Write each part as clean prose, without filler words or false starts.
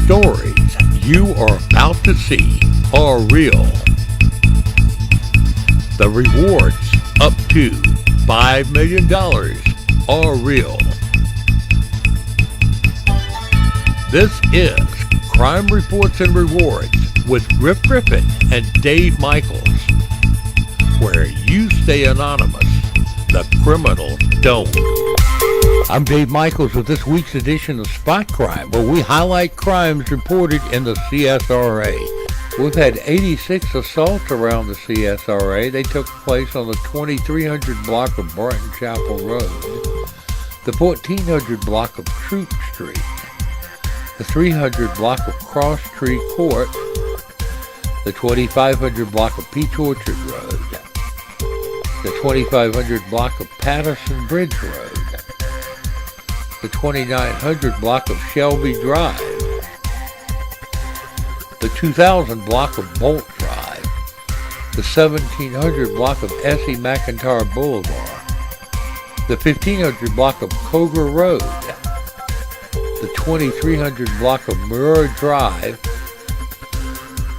stories you are about to see are real. The rewards up to $5 million are real. This is Crime Reports and Rewards with Griff Griffin and Dave Michaels, where you stay anonymous, the criminals don't. I'm Dave Michaels with this week's edition of Spot Crime, where we highlight crimes reported in the CSRA. We've had 86 assaults around the CSRA. They took place on the 2300 block of Barton Chapel Road, the 1400 block of Troop Street, the 300 block of Cross Tree Court, the 2500 block of Peach Orchard Road, the 2500 block of Patterson Bridge Road, the 2900 block of Shelby Drive, the 2000 block of Bolt Drive, the 1700 block of S.E. McIntyre Boulevard, the 1500 block of Coger Road, the 2300 block of Murrah Drive,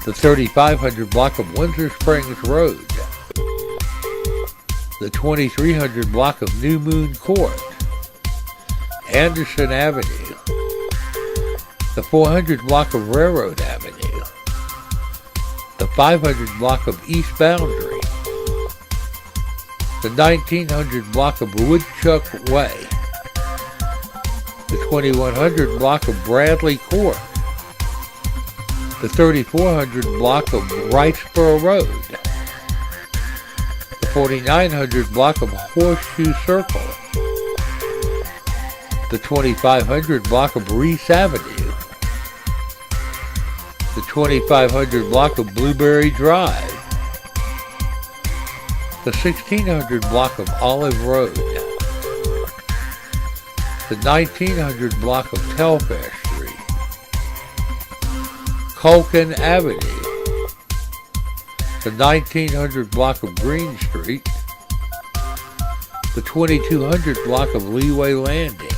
the 3500 block of Windsor Springs Road, the 2300 block of New Moon Court, Anderson Avenue, the 400 block of Railroad Avenue, the 500 block of East Boundary, the 1900 block of Woodchuck Way, the 2100 block of Bradley Court, the 3400 block of Wrightsboro Road, the 4900 block of Horseshoe Circle, the 2500 block of Reese Avenue, the 2500 block of Blueberry Drive, the 1600 block of Olive Road, the 1900 block of Telfair Street, Culkin Avenue, the 1900 block of Green Street, the 2200 block of Leeway Landing,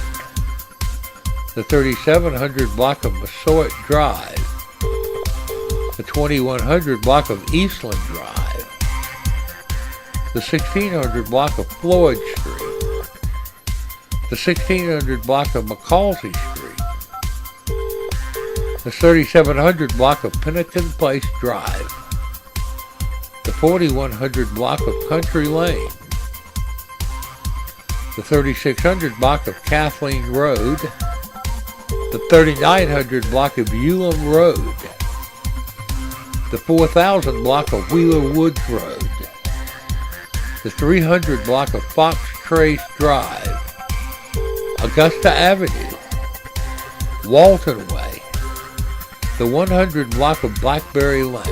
the 3700 block of Massasoit Drive, the 2100 block of Eastland Drive, the 1600 block of Floyd Street, the 1600 block of McCalsey Street, the 3700 block of Pennington Place Drive, the 4100 block of Country Lane, the 3600 block of Kathleen Road, the 3900 block of Elam Road, the 4000 block of Wheeler Woods Road, the 300 block of Fox Trace Drive, Augusta Avenue, Walton Way, the 100 block of Blackberry Lane,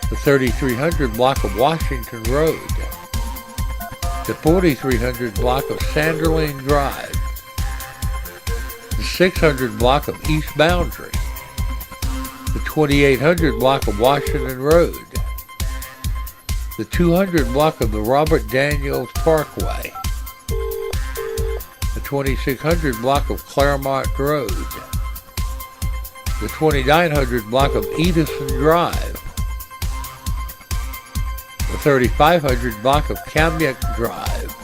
the 3300 block of Washington Road, the 4300 block of Sanderling Drive, the 600 block of East Boundary, the 2800 block of Washington Road, the 200 block of the Robert Daniels Parkway, the 2600 block of Claremont Road, the 2900 block of Edison Drive, the 3500 block of Kamyuk Drive,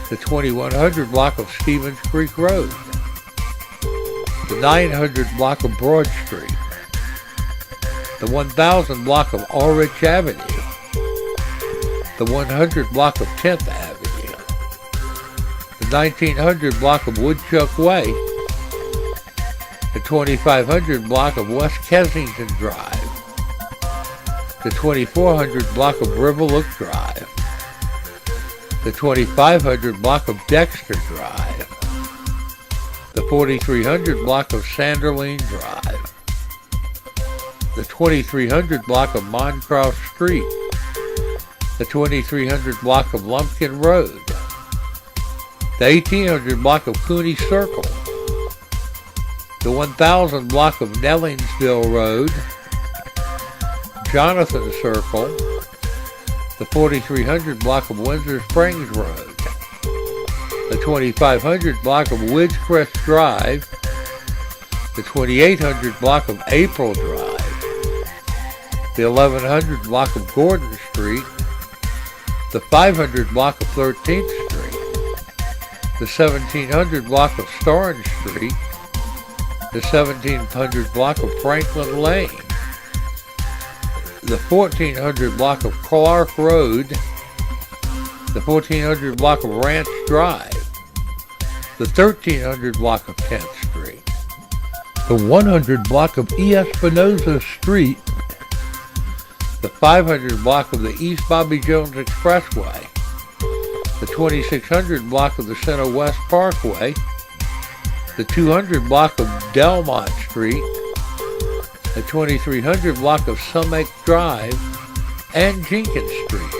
the 2100 block of Stevens Creek Road, the 900 block of Broad Street, the 1000 block of Ulrich Avenue, the 100 block of 10th Avenue, the 1900 block of Woodchuck Way, the 2500 block of West Kensington Drive, the 2400 block of Riverlook Drive, the 2500 block of Dexter Drive, the 4300 block of Sanderling Drive, the 2300 block of Moncroft Street, the 2300 block of Lumpkin Road, the 1800 block of Cooney Circle, the 1000 block of Nellingsville Road, Jonathan Circle, the 4300 block of Windsor Springs Road, the 2500 block of Woodscrest Drive, the 2800 block of April Drive, the 1100 block of Gordon Street, the 500 block of 13th Street, the 1700 block of Starnes Street, the 1700 block of Franklin Lane, the 1400 block of Clark Road, the 1400 block of Ranch Drive, the 1300 block of 10th Street, the 100 block of E. Espinosa Street, the 500 block of the East Bobby Jones Expressway, the 2600 block of the Center West Parkway, the 200 block of Delmont Street, the 2300 block of Summit Drive, and Jenkins Street.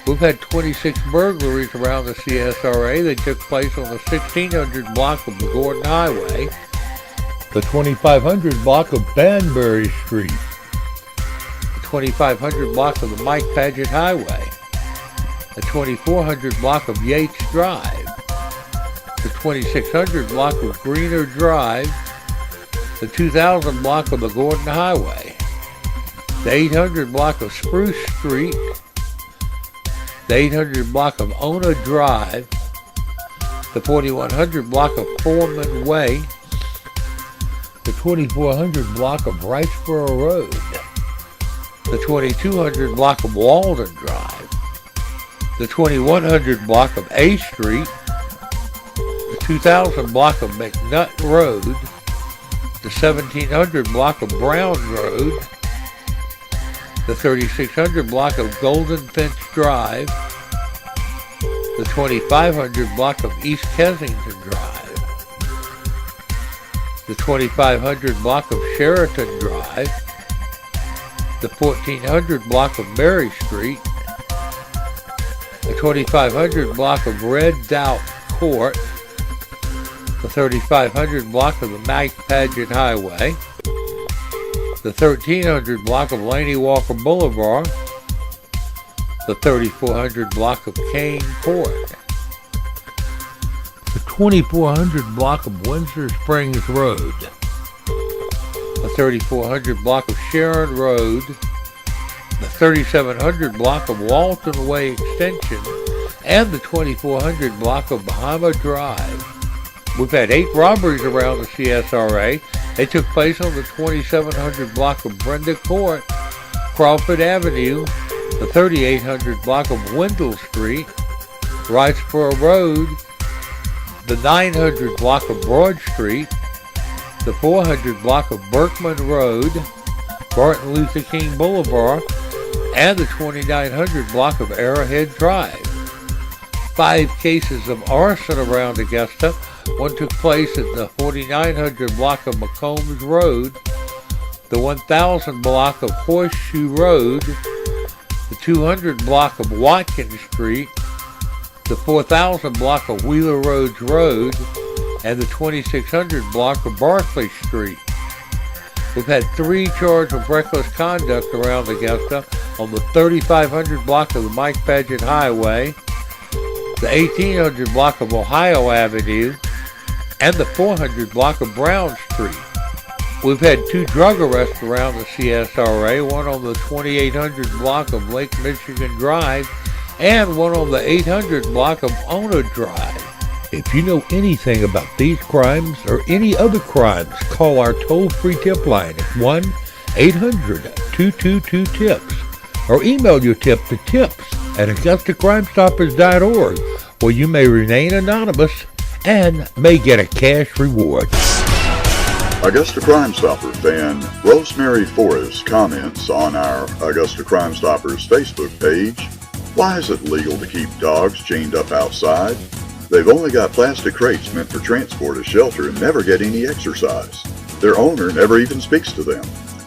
We've had 26 burglaries around the CSRA. They took place on the 1600 block of the Gordon Highway, the 2500 block of Banbury Street, the 2500 block of the Mike Paget Highway, the 2400 block of Yates Drive, the 2600 block of Greener Drive, the 2000 block of the Gordon Highway, the 800 block of Spruce Street, the 800 block of Ona Drive, the 4100 block of Foreman Way, the 2400 block of Riceboro Road, the 2200 block of Walden Drive, the 2100 block of A Street, the 2000 block of McNutt Road, the 1700 block of Brown Road, the 3600 block of Golden Finch Drive, the 2500 block of East Kensington Drive, the 2500 block of Sheraton Drive, the 1400 block of Mary Street, the 2500 block of Red Doubt Court, the 3500 block of the Mike Paget Highway, the 1300 block of Laney Walker Boulevard, the 3400 block of Kane Court, the 2400 block of Windsor Springs Road, the 3400 block of Sharon Road, the 3700 block of Walton Way Extension, and the 2400 block of Bahama Drive. We've had 8 robberies around the CSRA. They took place on the 2700 block of Brenda Court, Crawford Avenue, the 3800 block of Wendell Street, Riceboro Road, the 900 block of Broad Street, the 400 block of Berkman Road, Martin Luther King Boulevard, and the 2900 block of Arrowhead Drive. 5 cases of arson around Augusta. One took place at the 4900 block of McCombs Road, the 1000 block of Horseshoe Road, the 200 block of Watkins Street, the 4000 block of Wheeler Roads Road, and the 2600 block of Barclay Street. We've had 3 charges of reckless conduct around Augusta on the 3500 block of the Mike Paget Highway, the 1800 block of Ohio Avenue, and the 400 block of Brown Street. We've had 2 drug arrests around the CSRA, one on the 2800 block of Lake Michigan Drive, and one on the 800 block of Ona Drive. If you know anything about these crimes or any other crimes, call our toll-free tip line at 1-800-222-TIPS or email your tip to tips@AugustaCrimeStoppers.org, where you may remain anonymous and may get a cash reward. Augusta Crime Stopper fan Rosemary Forrest comments on our Augusta Crime Stoppers Facebook page, "Why is it legal to keep dogs chained up outside? They've only got plastic crates meant for transport or shelter and never get any exercise. Their owner never even speaks to them.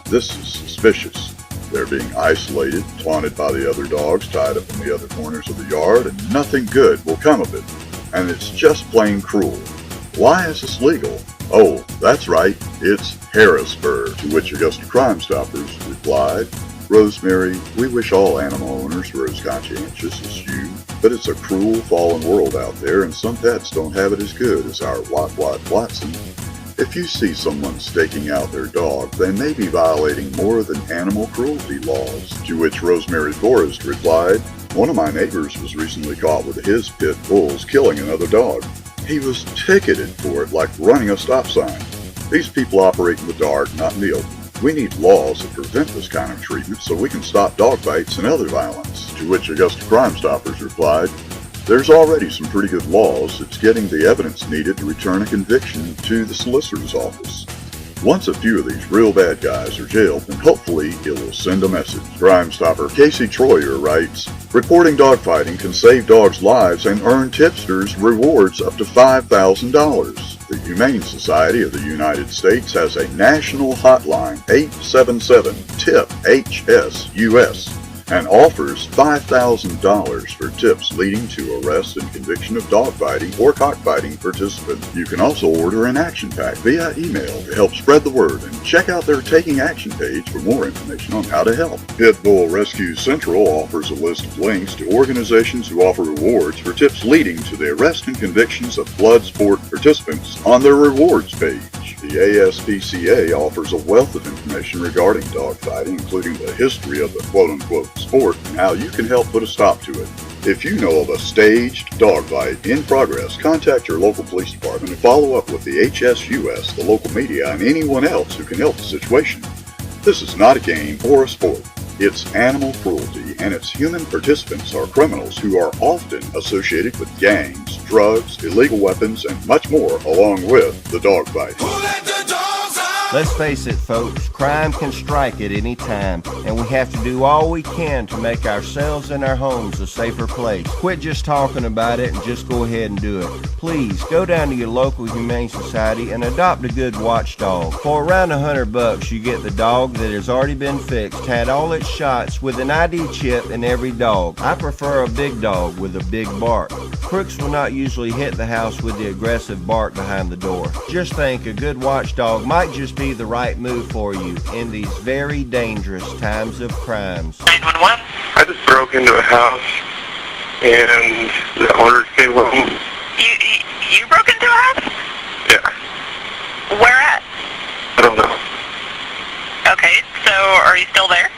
This is suspicious. They're being isolated, taunted by the other dogs, tied up in the other corners of the yard, and nothing good will come of it. And it's just plain cruel. Why is this legal? Oh, that's right, it's Harrisburg." To which Augusta Crime Stoppers replied, "Rosemary, we wish all animal owners were as conscientious as you, but it's a cruel, fallen world out there, and some pets don't have it as good as our Watson. If you see someone staking out their dog, they may be violating more than animal cruelty laws. To which Rosemary Forrest replied, "One of my neighbors was recently caught with his pit bulls killing another dog. He was ticketed for it like running a stop sign. These people operate in the dark, not in the open. We need laws that prevent this kind of treatment so we can stop dog bites and other violence." To which Augusta Crime Stoppers replied, "There's already some pretty good laws. It's getting the evidence needed to return a conviction to the solicitor's office. Once a few of these real bad guys are jailed, then hopefully it will send a message." Crime Stopper Casey Troyer writes, "Reporting dogfighting can save dogs' lives and earn tipsters rewards up to $5,000. The Humane Society of the United States has a national hotline, 877-TIP-HSUS, and offers $5,000 for tips leading to arrest and conviction of dogfighting or cockfighting participants. You can also order an action pack via email to help spread the word, and check out their Taking Action page for more information on how to help. Pitbull Rescue Central offers a list of links to organizations who offer rewards for tips leading to the arrest and convictions of blood sport participants on their rewards page. The ASPCA offers a wealth of information regarding dogfighting, including the history of the quote-unquote sport and how you can help put a stop to it. If you know of a staged dogfight in progress, contact your local police department and follow up with the HSUS, the local media, and anyone else who can help the situation. This is not a game or a sport. It's animal cruelty, and its human participants are criminals who are often associated with gangs, drugs, illegal weapons, and much more, along with the dogfight. Let's face it, folks, crime can strike at any time, and we have to do all we can to make ourselves and our homes a safer place. Quit just talking about it and just go ahead and do it. Please, go down to your local Humane Society and adopt a good watchdog. For around $100, you get the dog that has already been fixed, had all its shots, with an ID chip in every dog. I prefer a big dog with a big bark. Crooks will not usually hit the house with the aggressive bark behind the door. Just think, a good watchdog might just be the right move for you in these very dangerous times of crimes. 911. I just broke into a house and the owners came home. You broke into a house? Yeah. Where at? I don't know. Okay, so are you still there?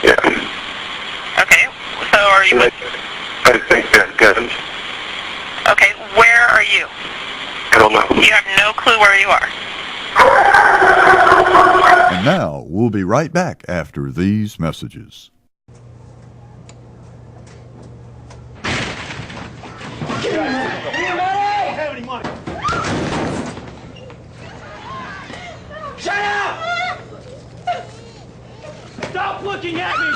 Yeah. Okay, so are you with... I think they had guns. Okay, where are you? I don't know. You have no clue where you are. And now, we'll be right back after these messages. Shut up! Stop looking at me!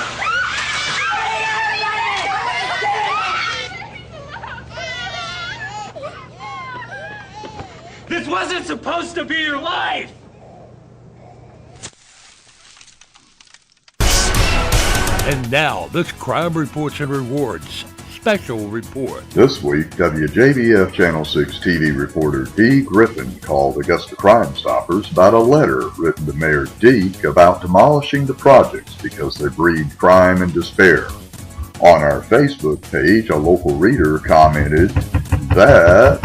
This wasn't supposed to be your life! And now, this Crime Reports and Rewards special report. This week, WJBF Channel 6 TV reporter Dee Griffin called Augusta Crime Stoppers about a letter written to Mayor Deek about demolishing the projects because they breed crime and despair. On our Facebook page, a local reader commented that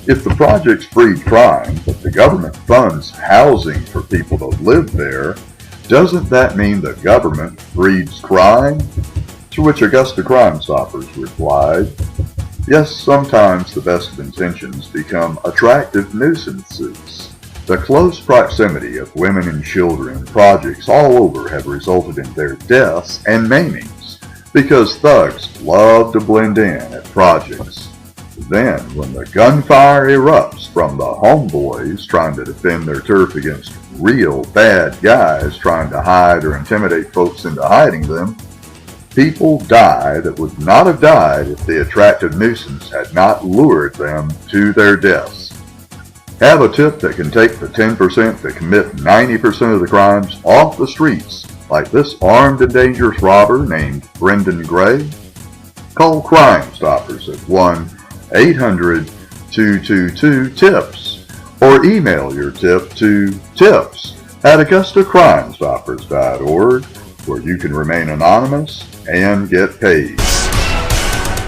if the projects breed crime, but the government funds housing for people to live there, doesn't that mean the government breeds crime? To which Augusta Crime Stoppers replied, yes, sometimes the best of intentions become attractive nuisances. The close proximity of women and children in projects all over have resulted in their deaths and maimings because thugs love to blend in at projects. Then, when the gunfire erupts from the homeboys trying to defend their turf against real bad guys trying to hide or intimidate folks into hiding them, people die that would not have died if the attractive nuisance had not lured them to their deaths. Have a tip that can take the 10% that commit 90% of the crimes off the streets, like this armed and dangerous robber named Brendan Gray? Call Crime Stoppers at 1-800-222-TIPS or email your tip to tips@AugustaCrimeStoppers.org, where you can remain anonymous and get paid.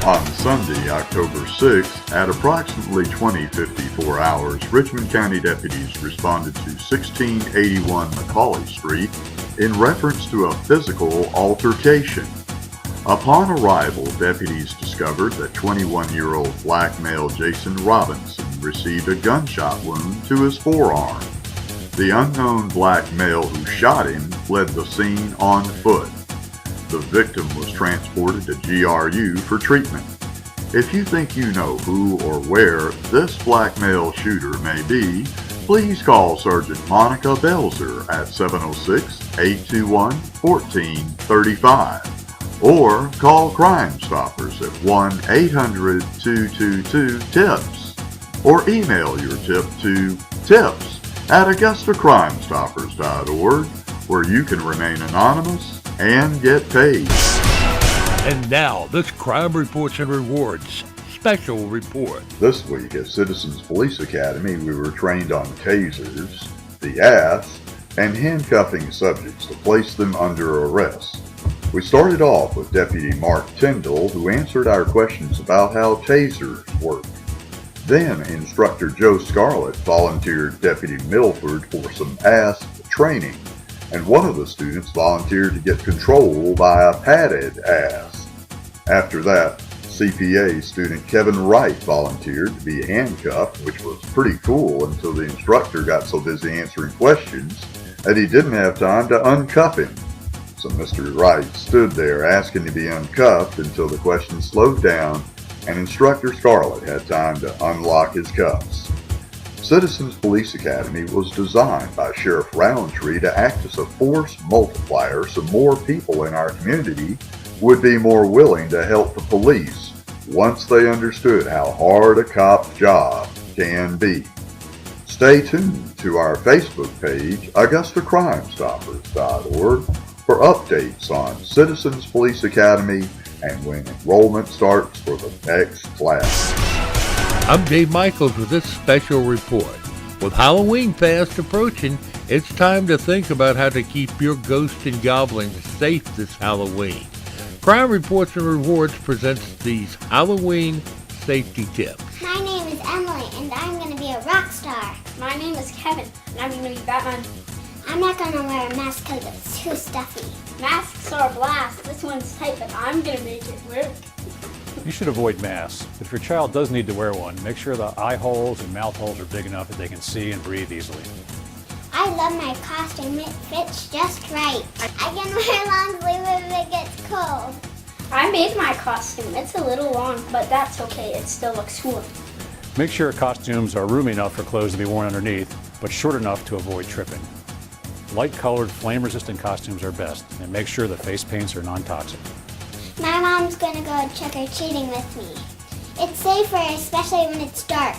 On Sunday, October 6th, at approximately 20:54 hours, Richmond County deputies responded to 1681 Macaulay Street in reference to a physical altercation. Upon arrival, deputies discovered that 21-year-old black male Jason Robinson received a gunshot wound to his forearm. The unknown black male who shot him fled the scene on foot. The victim was transported to GRU for treatment. If you think you know who or where this black male shooter may be, please call Sergeant Monica Belzer at 706-821-1435 or call Crime Stoppers at 1-800-222-TIPS or email your tip to tips@AugustaCrimeStoppers.org where you can remain anonymous and get paid. And now, this Crime Reports and Rewards special report. This week at Citizens Police Academy, we were trained on tasers, the ass, and handcuffing subjects to place them under arrest. We started off with Deputy Mark Tyndall, who answered our questions about how tasers work. Then Instructor Joe Scarlett volunteered Deputy Milford for some ass training, and one of the students volunteered to get control by a padded ass. After that, CPA student Kevin Wright volunteered to be handcuffed, which was pretty cool until the instructor got so busy answering questions that he didn't have time to uncuff him. So Mr. Wright stood there asking to be uncuffed until the questions slowed down and Instructor Scarlett had time to unlock his cuffs. Citizens Police Academy was designed by Sheriff Roundtree to act as a force multiplier so more people in our community would be more willing to help the police once they understood how hard a cop's job can be. Stay tuned to our Facebook page, AugustaCrimeStoppers.org, for updates on Citizens Police Academy and when enrollment starts for the next class. I'm Dave Michaels with this special report. With Halloween fast approaching, it's time to think about how to keep your ghosts and goblins safe this Halloween. Crime Reports and Rewards presents these Halloween safety tips. My name is Emily, and I'm going to be a rock star. My name is Kevin, and I'm going to be Batman. I'm not going to wear a mask because it's too stuffy. Masks are a blast. This one's tight, but I'm going to make it work. You should avoid masks, but if your child does need to wear one, make sure the eye holes and mouth holes are big enough that they can see and breathe easily. I love my costume. It fits just right. I can wear long sleeve if it gets cold. I made my costume. It's a little long, but that's okay. It still looks cool. Make sure costumes are roomy enough for clothes to be worn underneath, but short enough to avoid tripping. Light-colored, flame-resistant costumes are best, and make sure the face paints are non-toxic. My mom's going to go trick-or-treating with me. It's safer, especially when it's dark.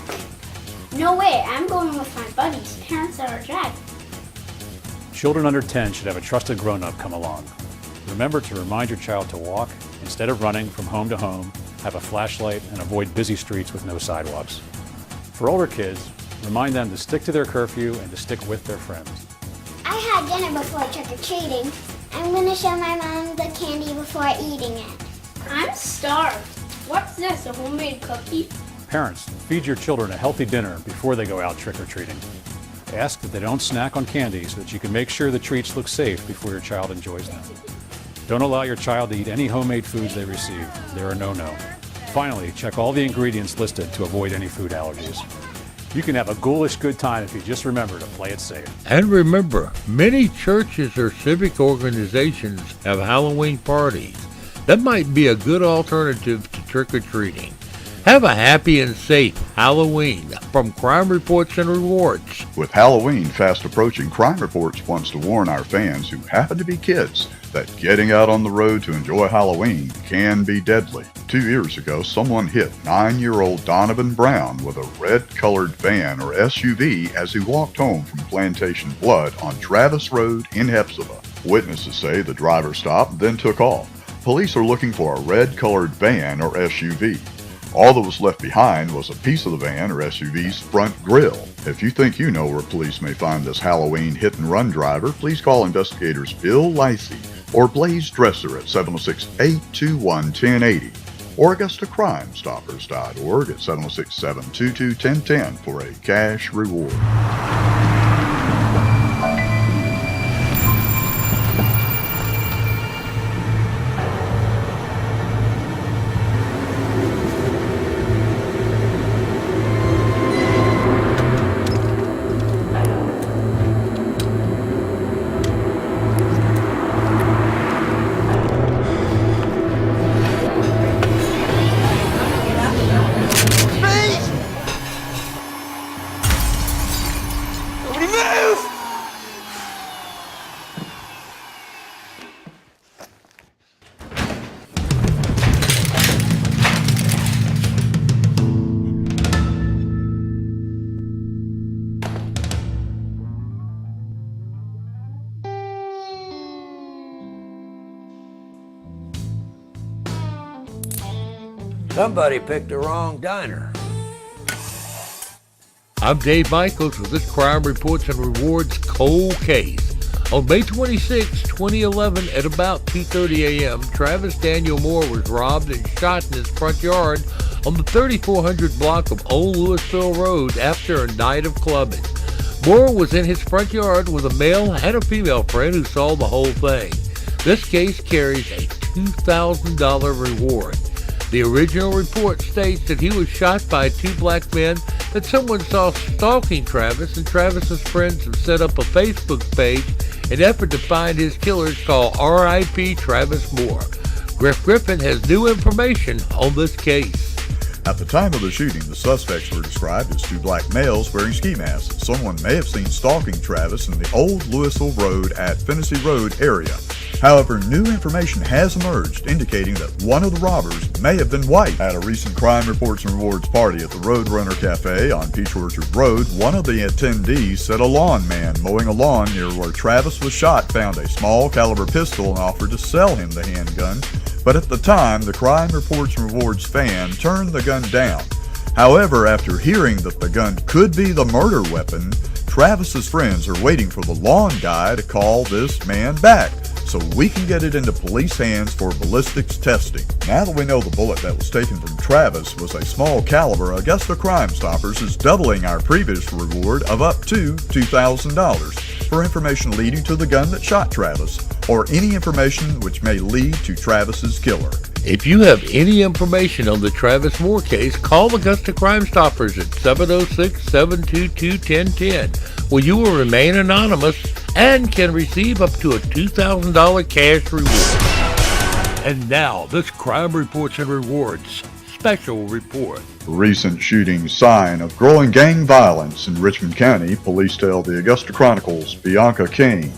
No way. I'm going with my buddies. Parents are a drag. Children under 10 should have a trusted grown-up come along. Remember to remind your child to walk instead of running from home to home, have a flashlight, and avoid busy streets with no sidewalks. For older kids, remind them to stick to their curfew and to stick with their friends. I had dinner before trick-or-treating. I'm going to show my mom the candy before eating it. I'm starved. What's this, a homemade cookie? Parents, feed your children a healthy dinner before they go out trick-or-treating. Ask that they don't snack on candy so that you can make sure the treats look safe before your child enjoys them. Don't allow your child to eat any homemade foods they receive. They're a no-no. Finally, check all the ingredients listed to avoid any food allergies. You can have a ghoulish good time if you just remember to play it safe. And remember, many churches or civic organizations have Halloween parties. That might be a good alternative to trick-or-treating. Have a happy and safe Halloween from Crime Reports and Rewards. With Halloween fast approaching, Crime Reports wants to warn our fans who happen to be kids that getting out on the road to enjoy Halloween can be deadly. 2 years ago, someone hit 9-year-old Donovan Brown with a red-colored van or SUV as he walked home from Plantation Blood on Travis Road in Hepzibah. Witnesses say the driver stopped, then took off. Police are looking for a red-colored van or SUV. All that was left behind was a piece of the van or SUV's front grille. If you think you know where police may find this Halloween hit-and-run driver, please call investigators Bill Lacey or Blaze Dresser at 706-821-1080. or AugustaCrimeStoppers.org at 706-722-1010 for a cash reward. Somebody picked the wrong diner. I'm Dave Michaels with this Crime Reports and Rewards cold case. On May 26, 2011, at about 2:30 a.m., Travis Daniel Moore was robbed and shot in his front yard on the 3400 block of Old Louisville Road after a night of clubbing. Moore was in his front yard with a male and a female friend who saw the whole thing. This case carries a $2,000 reward. The original report states that he was shot by two black men that someone saw stalking Travis, and Travis's friends have set up a Facebook page in effort to find his killers called R.I.P. Travis Moore. Griff Griffin has new information on this case. At the time of the shooting, the suspects were described as two black males wearing ski masks. Someone may have seen stalking Travis in the Old Louisville Road at Finney Road area. However, new information has emerged indicating that one of the robbers may have been white. At a recent Crime Reports and Rewards party at the Roadrunner Cafe on Peach Orchard Road, one of the attendees said a lawn man mowing a lawn near where Travis was shot found a small caliber pistol and offered to sell him the handgun. But at the time, the Crime Reports and Rewards fan turned the gun down. However, after hearing that the gun could be the murder weapon, Travis's friends are waiting for the lawn guy to call this man back so we can get it into police hands for ballistics testing. Now that we know the bullet that was taken from Travis was a small caliber, Augusta Crime Stoppers is doubling our previous reward of up to $2,000 for information leading to the gun that shot Travis, or any information which may lead to Travis's killer. If you have any information on the Travis Moore case, call Augusta Crime Stoppers at 706-722-1010, where you will remain anonymous and can receive up to a $2,000 cash reward. And now, this Crime Reports and Rewards special report. Recent shooting sign of growing gang violence in Richmond County, police tell the Augusta Chronicle's Bianca Kane.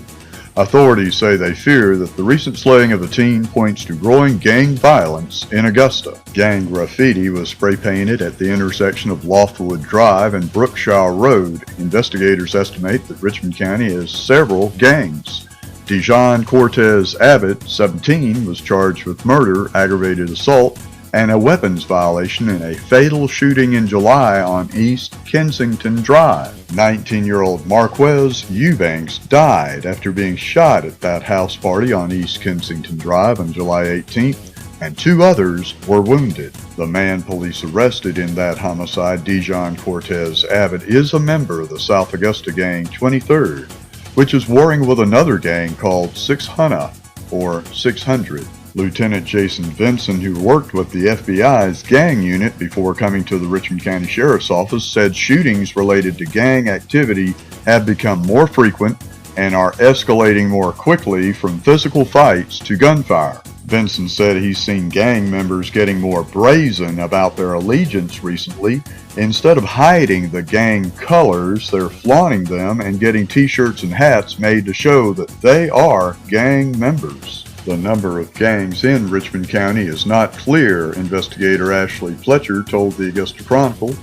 Authorities say they fear that the recent slaying of a teen points to growing gang violence in Augusta. Gang graffiti was spray painted at the intersection of Loftwood Drive and Brookshire Road. Investigators estimate that Richmond County has several gangs. Dijon Cortez Abbott, 17, was charged with murder, aggravated assault, and a weapons violation in a fatal shooting in July on East Kensington Drive. 19-year-old Marquez Eubanks died after being shot at that house party on East Kensington Drive on July 18th, and two others were wounded. The man police arrested in that homicide, Dijon Cortez Abbott, is a member of the South Augusta gang 23rd, which is warring with another gang called 600 or 600. Lieutenant Jason Vinson, who worked with the FBI's gang unit before coming to the Richmond County Sheriff's Office, said shootings related to gang activity have become more frequent and are escalating more quickly from physical fights to gunfire. Vinson said he's seen gang members getting more brazen about their allegiance recently. Instead of hiding the gang colors, they're flaunting them and getting t-shirts and hats made to show that they are gang members. The number of gangs in Richmond County is not clear, investigator Ashley Fletcher told the Augusta Chronicle.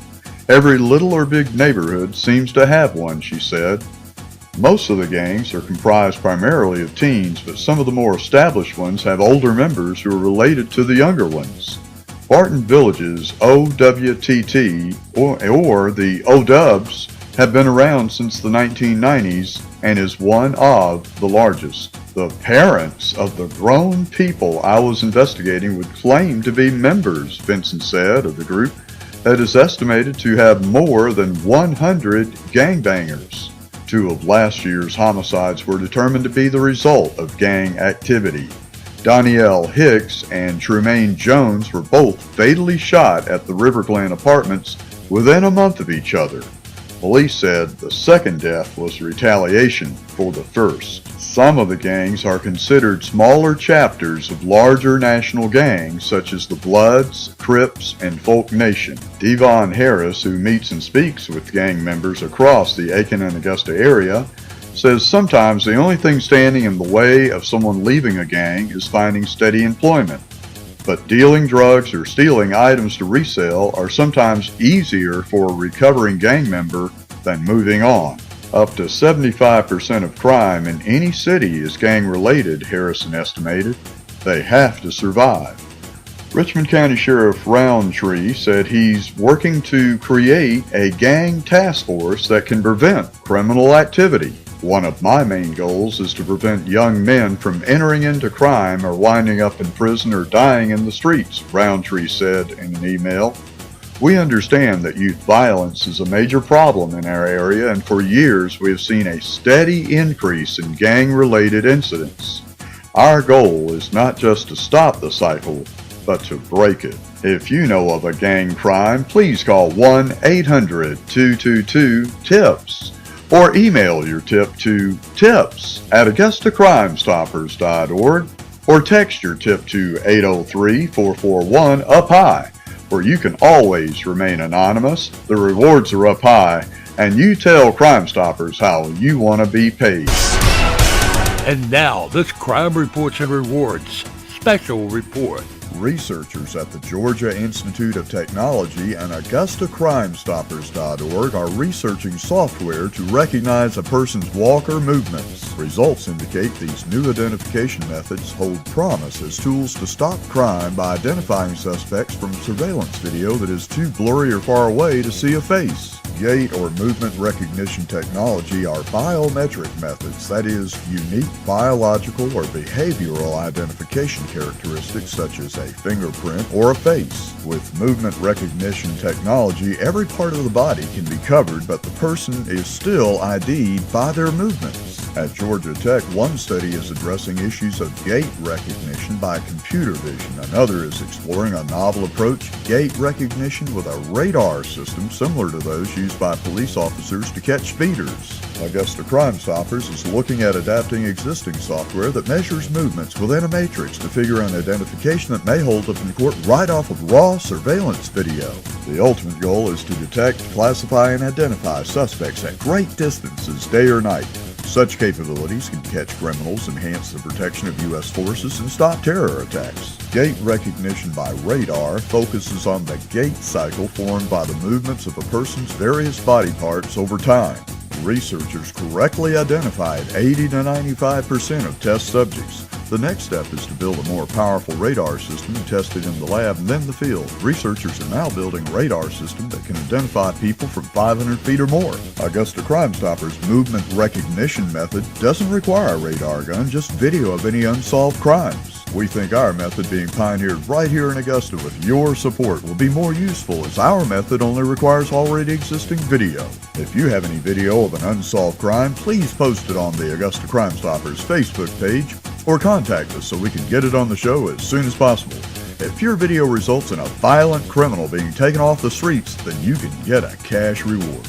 Every little or big neighborhood seems to have one, she said. Most of the gangs are comprised primarily of teens, but some of the more established ones have older members who are related to the younger ones. Barton Village's OWTT, or the O-Dubs, have been around since the 1990s and is one of the largest. The parents of the grown people I was investigating would claim to be members, Vincent said, of the group that is estimated to have more than 100 gangbangers. 2 of last year's homicides were determined to be the result of gang activity. Donielle Hicks and Trumaine Jones were both fatally shot at the River Glen apartments within a month of each other. Police said the second death was retaliation for the first. Some of the gangs are considered smaller chapters of larger national gangs such as the Bloods, Crips, and Folk Nation. Devon Harris, who meets and speaks with gang members across the Aiken and Augusta area, says sometimes the only thing standing in the way of someone leaving a gang is finding steady employment. But dealing drugs or stealing items to resell are sometimes easier for a recovering gang member than moving on. Up to 75% of crime in any city is gang-related, Harrison estimated. They have to survive. Richmond County Sheriff Roundtree said he's working to create a gang task force that can prevent criminal activity. One of my main goals is to prevent young men from entering into crime or winding up in prison or dying in the streets, Roundtree said in an email. We understand that youth violence is a major problem in our area, and for years we have seen a steady increase in gang-related incidents. Our goal is not just to stop the cycle, but to break it. If you know of a gang crime, please call 1-800-222-TIPS or email your tip to tips@AugustaCrimeStoppers.org or text your tip to 803-441-UP-HIGH, where you can always remain anonymous. The rewards are up high, and you tell Crime Stoppers how you want to be paid. And now, this Crime Reports and Rewards special report. Researchers at the Georgia Institute of Technology and AugustaCrimeStoppers.org are researching software to recognize a person's walk or movements. Results indicate these new identification methods hold promise as tools to stop crime by identifying suspects from surveillance video that is too blurry or far away to see a face. Gait or movement recognition technology are biometric methods, that is, unique biological or behavioral identification characteristics such as a fingerprint or a face. With movement recognition technology, every part of the body can be covered, but the person is still ID'd by their movements. At Georgia Tech, one study is addressing issues of gait recognition by computer vision. Another is exploring a novel approach to gait recognition with a radar system similar to those used by police officers to catch speeders. Augusta Crime Stoppers is looking at adapting existing software that measures movements within a matrix to figure an identification that may hold up in court right off of raw surveillance video. The ultimate goal is to detect, classify, and identify suspects at great distances, day or night. Such capabilities can catch criminals, enhance the protection of U.S. forces, and stop terror attacks. Gait recognition by radar focuses on the gait cycle formed by the movements of a person's various body parts over time. Researchers correctly identified 80 to 95% of test subjects. The next step is to build a more powerful radar system and test it in the lab and then the field. Researchers are now building a radar system that can identify people from 500 feet or more. Augusta Crime Stoppers' movement recognition method doesn't require a radar gun, just video of any unsolved crimes. We think our method being pioneered right here in Augusta with your support will be more useful, as our method only requires already existing video. If you have any video of an unsolved crime, please post it on the Augusta Crime Stoppers Facebook page or contact us so we can get it on the show as soon as possible. If your video results in a violent criminal being taken off the streets, then you can get a cash reward.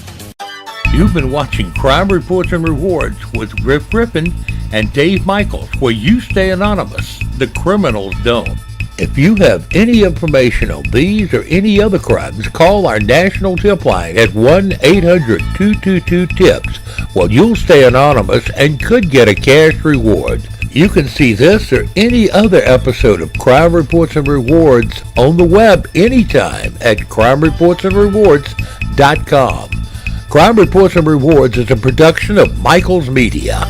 You've been watching Crime Reports and Rewards with Griff Griffin and Dave Michaels, where you stay anonymous. The criminals don't. If you have any information on these or any other crimes, call our national tip line at 1-800-222-TIPS. Well, you'll stay anonymous and could get a cash reward. You can see this or any other episode of Crime Reports and Rewards on the web anytime at crimereportsandrewards.com. Crime Reports and Rewards is a production of Michaels Media.